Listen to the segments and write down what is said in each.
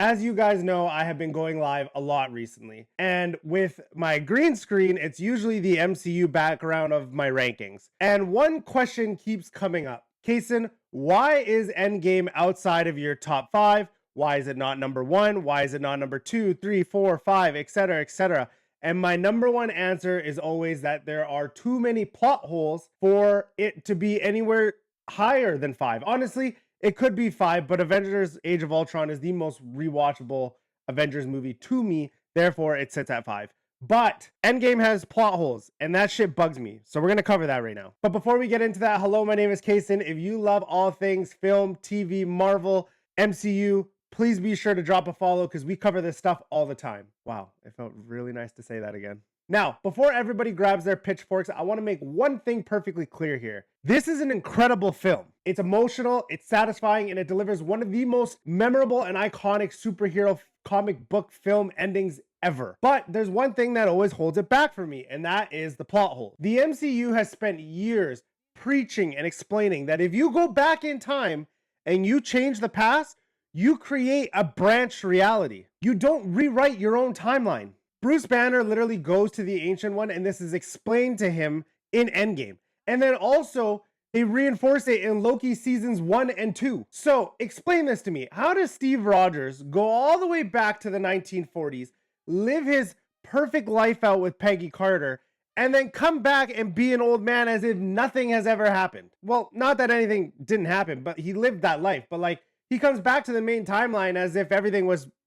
As you guys know, I have been going live a lot recently. And with my green screen, it's usually the MCU background of my rankings. And one question keeps coming up. Kason, why is Endgame outside of your top 5? Why is it not number 1? Why is it not number 2, 3, 4, 5, etc., etc.? And my number one answer is always that there are too many plot holes for it to be anywhere higher than 5. Honestly, it could be 5, but Avengers Age of Ultron is the most rewatchable Avengers movie to me. Therefore, it sits at 5. But Endgame has plot holes, and that shit bugs me. So we're going to cover that right now. But before we get into that, hello, my name is Kason. If you love all things film, TV, Marvel, MCU, please be sure to drop a follow because we cover this stuff all the time. Wow, it felt really nice to say that again. Now, before everybody grabs their pitchforks, I want to make one thing perfectly clear here. This is an incredible film. It's emotional, it's satisfying, and it delivers one of the most memorable and iconic superhero comic book film endings ever. But there's one thing that always holds it back for me, and that is the plot hole. The MCU has spent years preaching and explaining that if you go back in time and you change the past, you create a branched reality. You don't rewrite your own timeline. Bruce Banner literally goes to the Ancient One, and this is explained to him in Endgame. And then also, they reinforce it in Loki seasons 1 and 2. So, explain this to me. How does Steve Rogers go all the way back to the 1940s, live his perfect life out with Peggy Carter, and then come back and be an old man as if nothing has ever happened? Well, not that anything didn't happen, but he lived that life. But like, he comes back to the main timeline as if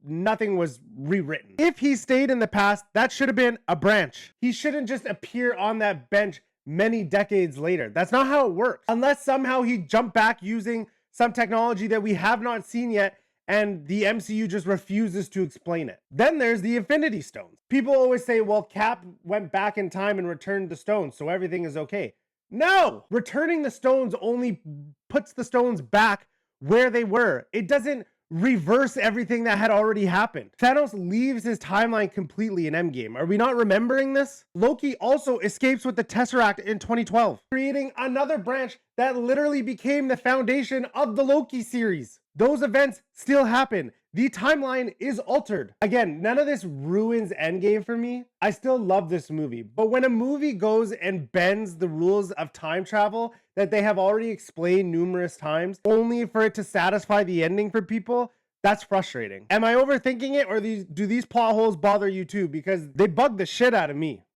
nothing was rewritten. If he stayed in the past, that should have been a branch. He shouldn't just appear on that bench many decades later. That's not how it works. Unless somehow he jumped back using some technology that we have not seen yet and the MCU just refuses to explain it. Then there's the Infinity Stones. People always say, well, Cap went back in time and returned the stones, so everything is okay. No! Returning the stones only puts the stones back where they were. It doesn't reverse everything that had already happened. Thanos leaves his timeline completely in Endgame. Are we not remembering this? Loki also escapes with the Tesseract in 2012, creating another branch that literally became the foundation of the Loki series. Those events still happen. The timeline is altered. Again, none of this ruins Endgame for me. I still love this movie. But when a movie goes and bends the rules of time travel that they have already explained numerous times, only for it to satisfy the ending for people, that's frustrating. Am I overthinking it, or do these plot holes bother you too? Because they bug the shit out of me.